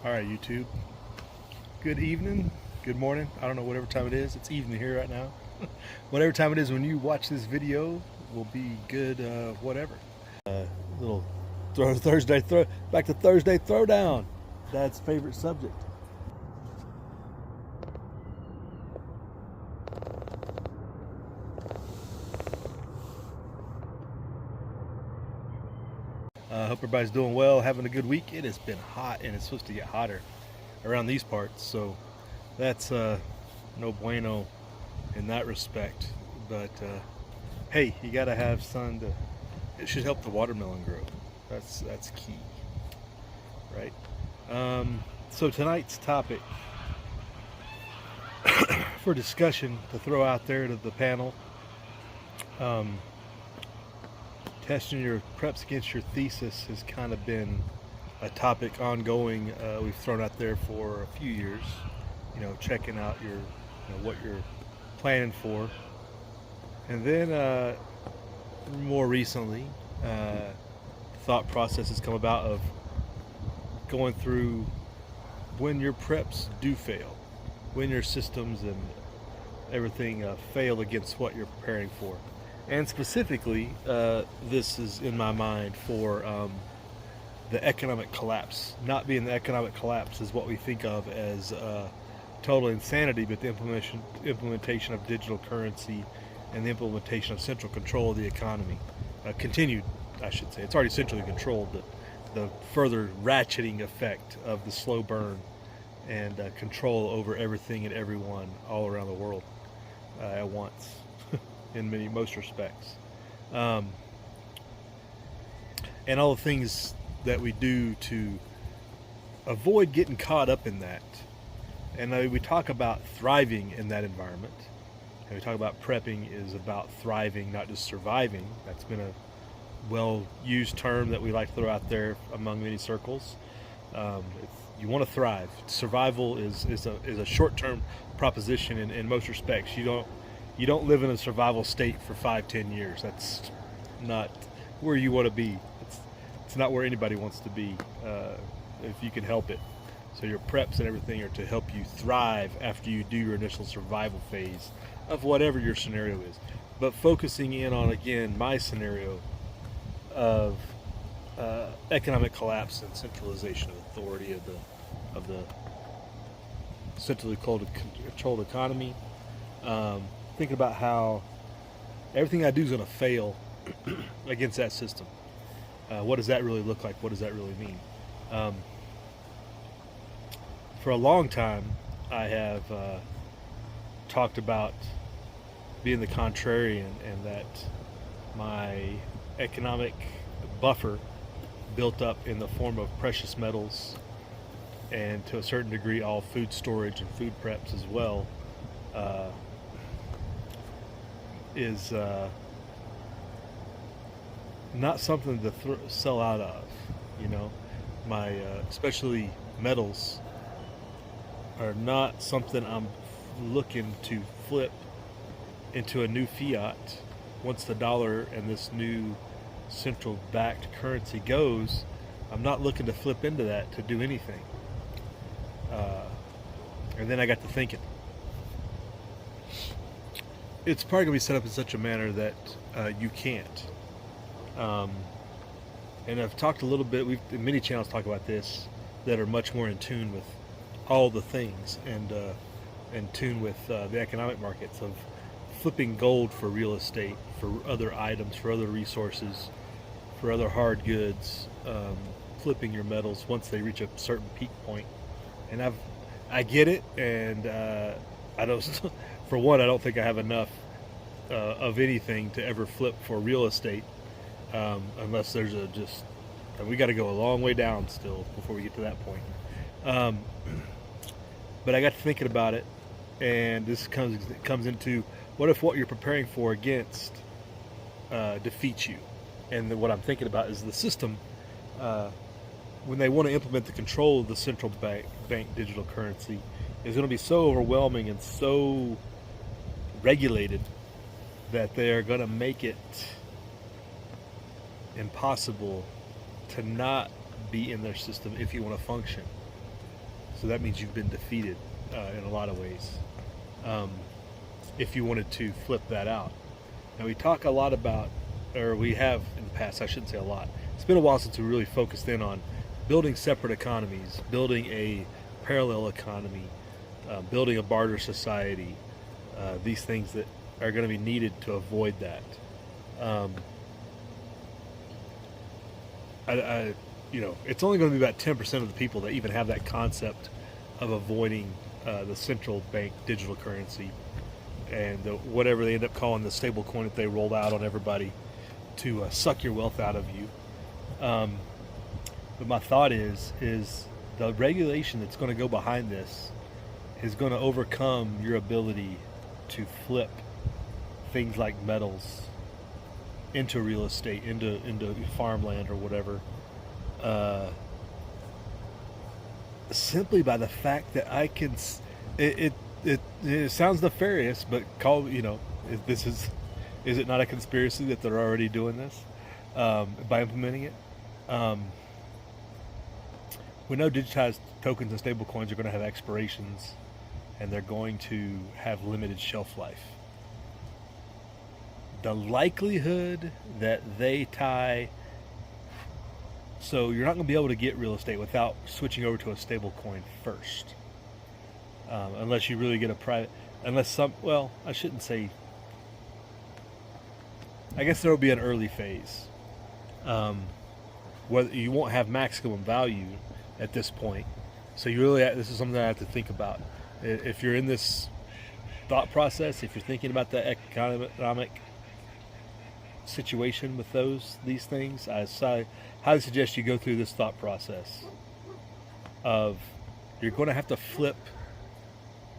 All right, YouTube. Good evening, good morning. I don't know, whatever time it is. It's evening here right now. Whatever time it is when you watch this video will be good, whatever. Little back to Thursday Throwdown. Dad's favorite subject. Hope everybody's doing well, having a good week. It has been hot and it's supposed to get hotter around these parts, so that's no bueno in that respect. But hey, you gotta have sun to. It should help the watermelon grow. That's key, right? So tonight's topic for discussion to throw out there to the panel. Testing your preps against your thesis has kind of been a topic ongoing. We've thrown out there for a few years. Checking out what you're planning for, and then more recently, thought process has come about of going through when your preps do fail, when your systems and everything fail against what you're preparing for. And specifically, this is in my mind for the economic collapse. Not being the economic collapse is what we think of as total insanity, but the implementation of digital currency and the implementation of central control of the economy. Continued, I should say. It's already centrally controlled, but the further ratcheting effect of the slow burn and control over everything and everyone all around the world at once. In most respects, and all the things that we do to avoid getting caught up in that. And we talk about thriving in that environment, and we talk about prepping is about thriving, not just surviving. That's been a well-used term that we like to throw out there among many circles. You want to thrive. Survival is a short-term proposition in most respects. You don't live in a survival state for 5-10 years. That's not where you want to be. It's not where anybody wants to be, if you can help it. So your preps and everything are to help you thrive after you do your initial survival phase of whatever your scenario is. But focusing in on, again, my scenario of economic collapse and centralization of authority of the centrally controlled economy. Thinking about how everything I do is going to fail against that system. What does that really look like? What does that really mean? For a long time, I have talked about being the contrarian, and that my economic buffer built up in the form of precious metals, and to a certain degree all food storage and food preps as well, is not something to sell out of. My especially metals are not something I'm looking to flip into a new fiat once the dollar and this new central backed currency goes. I'm not looking to flip into that to do anything. And then I got to thinking, it's probably going to be set up in such a manner that you can't. And I've talked a little bit, many channels talk about this, that are much more in tune with all the things, and in tune with the economic markets, of flipping gold for real estate, for other items, for other resources, for other hard goods, flipping your metals once they reach a certain peak point. And I get it, and I don't. For one, I don't think I have enough of anything to ever flip for real estate, unless there's we got to go a long way down still before we get to that point. But I got to thinking about it, and this comes into, what if what you're preparing for against defeats you? And what I'm thinking about is the system, when they want to implement the control of the central bank digital currency, is going to be so overwhelming and so regulated that they are going to make it impossible to not be in their system if you want to function. So that means you've been defeated in a lot of ways. If you wanted to flip that out. Now we talk a lot about, or we have in the past, I shouldn't say a lot. It's been a while since we really focused in on building separate economies, building a parallel economy, building a barter society, these things that are going to be needed to avoid that. It's only going to be about 10% of the people that even have that concept of avoiding the central bank digital currency and whatever they end up calling the stable coin that they rolled out on everybody to suck your wealth out of you. But my thought is the regulation that's going to go behind this is going to overcome your ability to flip things like metals into real estate, into farmland or whatever, simply by the fact that I can. It sounds nefarious, but is it not a conspiracy that they're already doing this by implementing it? We know digitized tokens and stablecoins are going to have expirations, and they're going to have limited shelf life. The likelihood that they tie, so you're not going to be able to get real estate without switching over to a stablecoin first, unless you really get a private, I shouldn't say, I guess there will be an early phase. Whether you won't have maximum value at this point, so this is something that I have to think about. If you're in this thought process, if you're thinking about the economic situation with these things, I highly suggest you go through this thought process of you're going to have to flip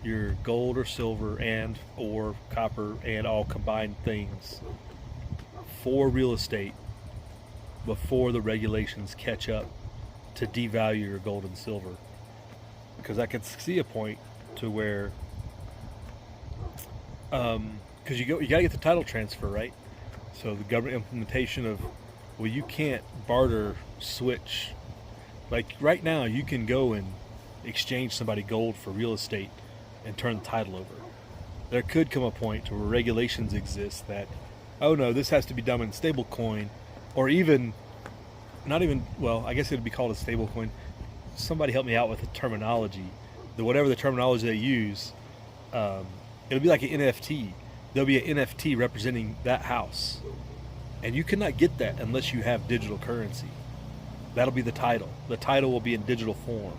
your gold or silver and or copper and all combined things for real estate before the regulations catch up to devalue your gold and silver. Because I could see a point to where because you gotta get the title transfer, right? So the government implementation of, well, you can't barter switch. Like right now, you can go and exchange somebody gold for real estate and turn the title over. There could come a point to where regulations exist that, oh no, this has to be done in stable coin, or even, not even, well, I guess it would be called a stable coin. Somebody help me out with the terminology. Whatever the terminology they use, it'll be like an NFT. There'll be an NFT representing that house. And you cannot get that unless you have digital currency. That'll be the title. The title will be in digital form.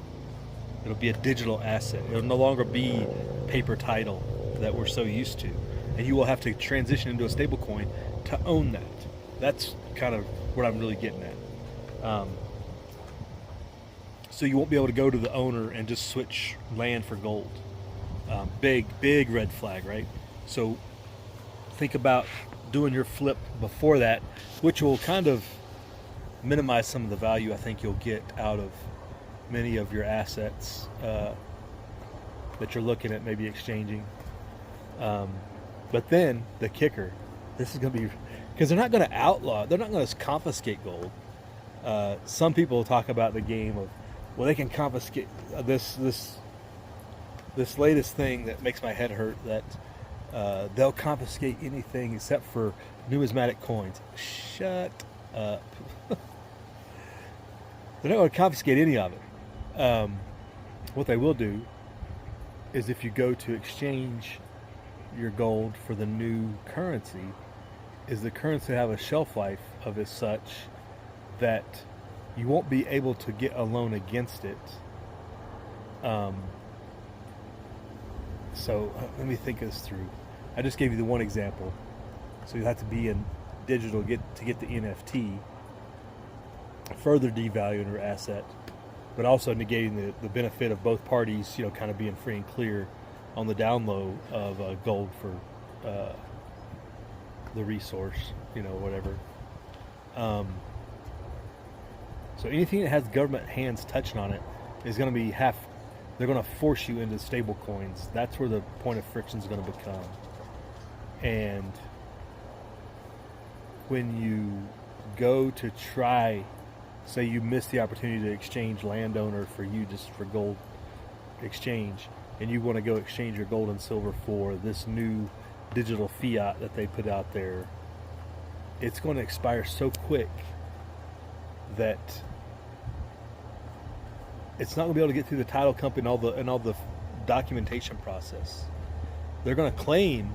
It'll be a digital asset. It'll no longer be paper title that we're so used to. And you will have to transition into a stable coin to own that. That's kind of what I'm really getting at. So you won't be able to go to the owner and just switch land for gold. Big red flag, right? So think about doing your flip before that, which will kind of minimize some of the value I think you'll get out of many of your assets that you're looking at maybe exchanging. But then the kicker, this is going to be, because they're not going to outlaw, they're not going to confiscate gold. Some people talk about the game of, well, they can confiscate this latest thing that makes my head hurt, that they'll confiscate anything except for numismatic coins. Shut up. They're not going to confiscate any of it. What they will do is, if you go to exchange your gold for the new currency, is the currency have a shelf life of as such that you won't be able to get a loan against it. So let me think this through. I just gave you the one example. So you have to be in digital to get the NFT, further devaluing your asset, but also negating the benefit of both parties, kind of being free and clear on the down low of gold for the resource, whatever. So anything that has government hands touching on it is going to be they're going to force you into stable coins. That's where the point of friction is going to become. And when you go to try, say you miss the opportunity to exchange landowner for you just for gold exchange, and you want to go exchange your gold and silver for this new digital fiat that they put out there, it's going to expire so quick that it's not going to be able to get through the title company and all the documentation process. They're going to claim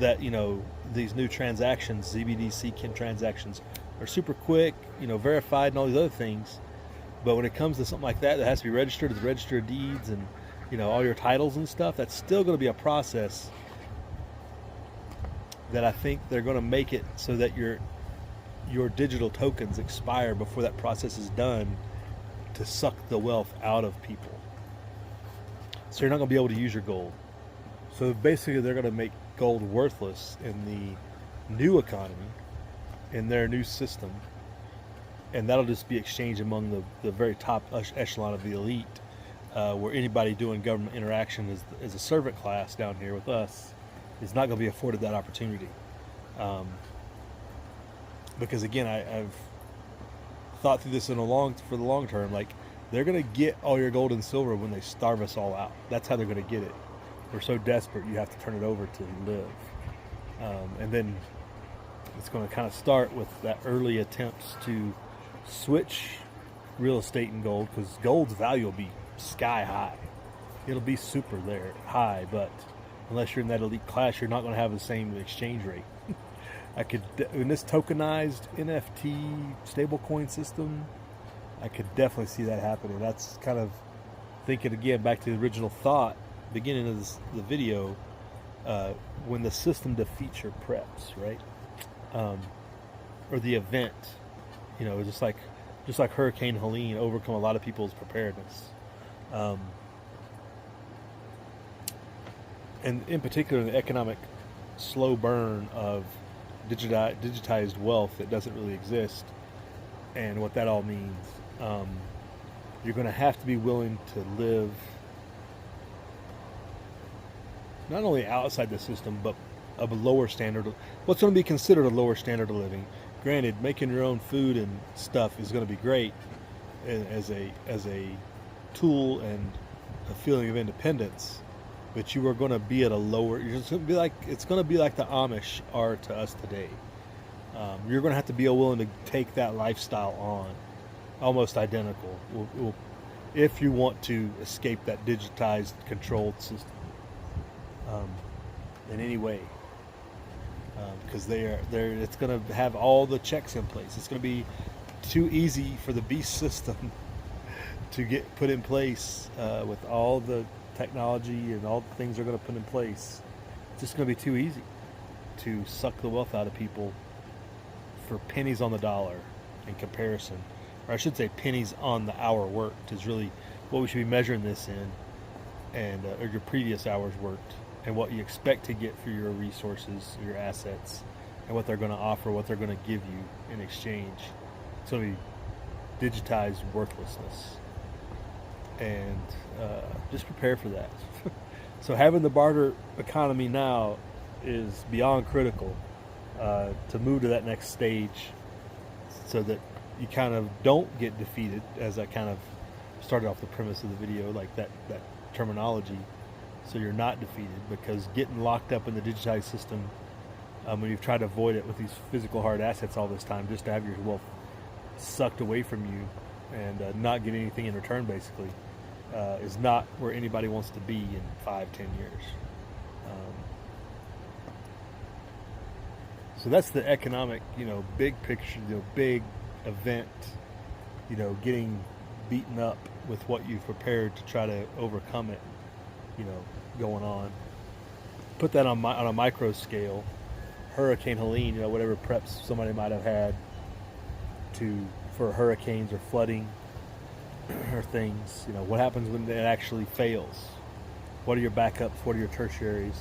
that, you know, these new transactions, CBDC transactions, are super quick, you know, verified and all these other things. But when it comes to something like that has to be registered at the Register of Deeds and, you know, all your titles and stuff, that's still going to be a process that I think they're going to make it so that your digital tokens expire before that process is done, to suck the wealth out of people. So you're not going to be able to use your gold. So basically they're going to make gold worthless in the new economy, in their new system, and that'll just be exchanged among the very top echelon of the elite, where anybody doing government interaction as a servant class down here with us is not going to be afforded that opportunity. Because again, I've thought through this for the long term. Like, they're going to get all your gold and silver when they starve us all out. That's how they're going to get it. We're so desperate, you have to turn it over to live. And then it's going to kind of start with that early attempts to switch real estate and gold, because gold's value will be sky high. It'll be super high, but unless you're in that elite class, you're not going to have the same exchange rate. In this tokenized NFT stablecoin system, I could definitely see that happening. That's kind of thinking again back to the original thought, beginning of the video, when the system defeats your preps, right? Or the event, you know, just like Hurricane Helene overcome a lot of people's preparedness. And in particular, the economic slow burn of digitized wealth that doesn't really exist, and what that all means. You're going to have to be willing to live not only outside the system, but of a lower standard. What's going to be considered a lower standard of living. Granted, making your own food and stuff is going to be great as a tool and a feeling of independence, but you are going to be at a lower. It's going to be like the Amish are to us today. You're going to have to be willing to take that lifestyle on, almost identical, if you want to escape that digitized, controlled system in any way. Because it's going to have all the checks in place. It's going to be too easy for the beast system to get put in place with all the technology and all the things they're going to put in place. It's just going to be too easy to suck the wealth out of people for pennies on the dollar in comparison. Or I should say pennies on the hour worked is really what we should be measuring this in, and or your previous hours worked, and what you expect to get for your resources, your assets, and what they're going to offer, what they're going to give you in exchange. It's going to be digitized worthlessness. And just prepare for that. So having the barter economy now is beyond critical to move to that next stage, so that you kind of don't get defeated, as I kind of started off the premise of the video, like that terminology. So you're not defeated, because getting locked up in the digitized system, when you've tried to avoid it with these physical hard assets all this time, just to have your wealth sucked away from you and not get anything in return, basically, is not where anybody wants to be in 5-10 years. So that's the economic, big picture, big event, getting beaten up with what you've prepared to try to overcome it, going on. Put that on a micro scale. Hurricane Helene, whatever preps somebody might have had for hurricanes or flooding or things, what happens when it actually fails? What are your backups? What are your tertiaries?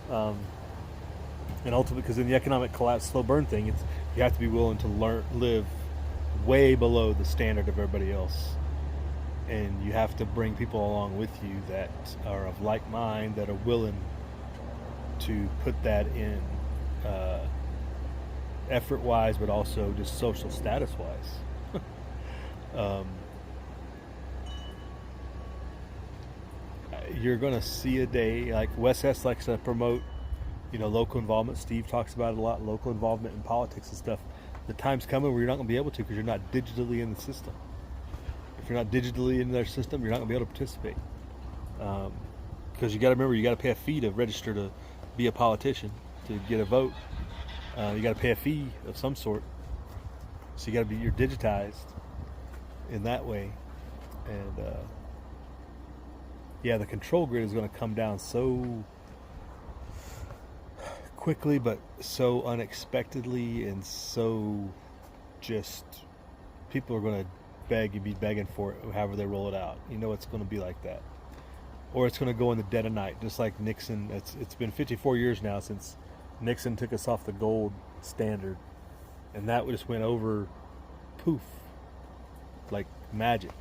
And ultimately, because in the economic collapse, slow burn thing, you have to be willing to live way below the standard of everybody else. And you have to bring people along with you that are of like mind, that are willing to put that in effort-wise, but also just social status-wise. you're going to see a day like Wes Hess likes to promote, local involvement. Steve talks about it a lot, local involvement in politics and stuff. The time's coming where you're not going to be able to because you're not digitally in the system. If you're not digitally in their system, you're not going to be able to participate. Because you got to remember, you got to pay a fee to register to be a politician, to get a vote. You got to pay a fee of some sort. So you're digitized in that way. And the control grid is going to come down so quickly, but so unexpectedly, and so just people are going to be begging for it however they roll it out. It's going to be like that, or it's going to go in the dead of night, just like Nixon. It's been 54 years now since Nixon took us off the gold standard, and that just went over poof like magic,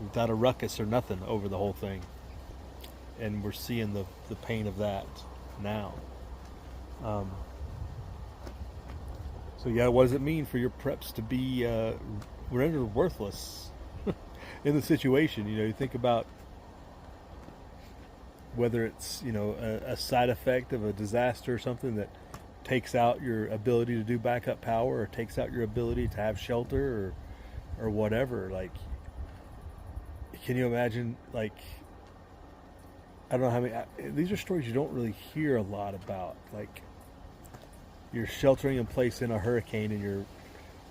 without a ruckus or nothing over the whole thing. And we're seeing the pain of that now. What does it mean for your preps to be rendered worthless in the situation? You think about whether it's a side effect of a disaster or something that takes out your ability to do backup power, or takes out your ability to have shelter, or whatever. Like, can you imagine? Like, I don't know how many. These are stories you don't really hear a lot about. Like, you're sheltering in place in a hurricane, and your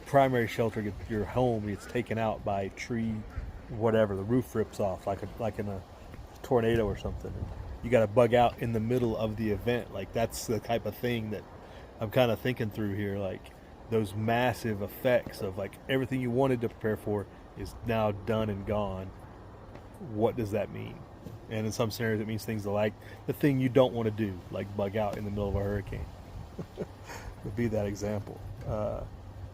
primary shelter, your home, gets taken out by a tree, whatever. The roof rips off, like in a tornado or something. You got to bug out in the middle of the event. Like, that's the type of thing that I'm kind of thinking through here. Like, those massive effects of like everything you wanted to prepare for is now done and gone. What does that mean? And in some scenarios, it means things like the thing you don't want to do, like bug out in the middle of a hurricane. Would be that example.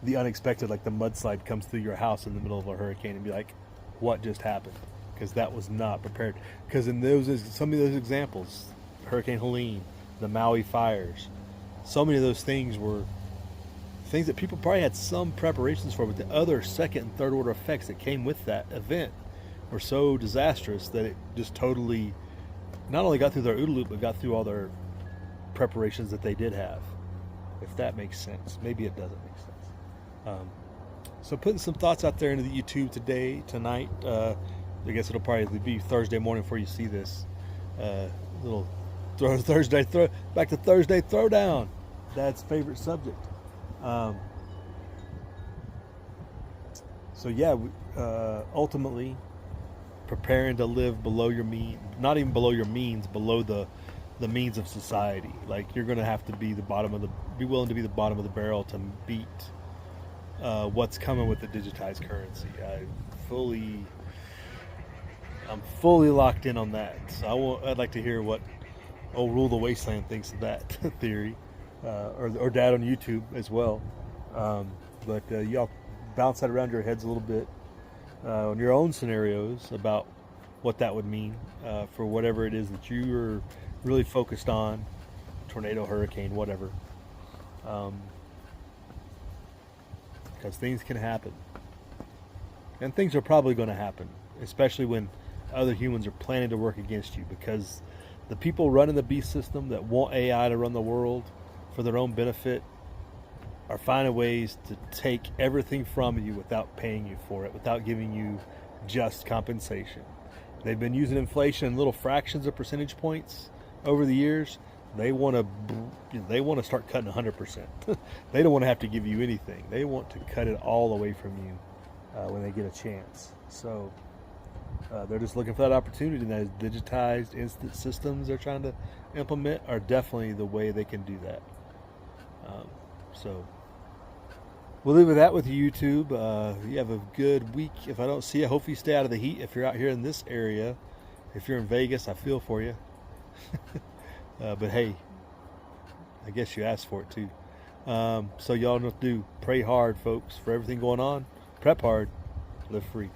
The unexpected, like the mudslide comes through your house in the middle of a hurricane, and be like, what just happened? Because that was not prepared. Because in some of those examples, Hurricane Helene, the Maui fires, so many of those things were things that people probably had some preparations for, but the other second and third order effects that came with that event were so disastrous that it just totally not only got through their OODA loop, but got through all their preparations that they did have. If that makes sense. Maybe it doesn't make sense. So putting some thoughts out there into the YouTube tonight. I guess it'll probably be Thursday morning before you see this. Little back to Thursday Throwdown. Dad's favorite subject. Ultimately, preparing to live below your means, not even below your means, below the means of society. Like, you're going to have to be willing to be the bottom of the barrel to beat what's coming with the digitized currency. I'm fully locked in on that. So I'd like to hear what old Rule the Wasteland thinks of that theory, or Dad on YouTube as well. But y'all bounce that around your heads a little bit on your own scenarios about what that would mean for whatever it is that you are really focused on, tornado, hurricane, whatever. Because things can happen. And things are probably going to happen, especially when other humans are planning to work against you, because the people running the beast system that want AI to run the world for their own benefit are finding ways to take everything from you without paying you for it, without giving you just compensation. They've been using inflation in little fractions of percentage points over the years. They want to start cutting 100%. They don't want to have to give you anything. They want to cut it all away from you when they get a chance. So they're just looking for that opportunity. And those digitized instant systems they're trying to implement are definitely the way they can do that. So we'll leave that with you, YouTube. You have a good week. If I don't see you, hopefully you stay out of the heat. If you're out here in this area, if you're in Vegas, I feel for you. But hey, I guess you asked for it too. So y'all know what to do. Pray hard, folks, for everything going on. Prep hard. Live free.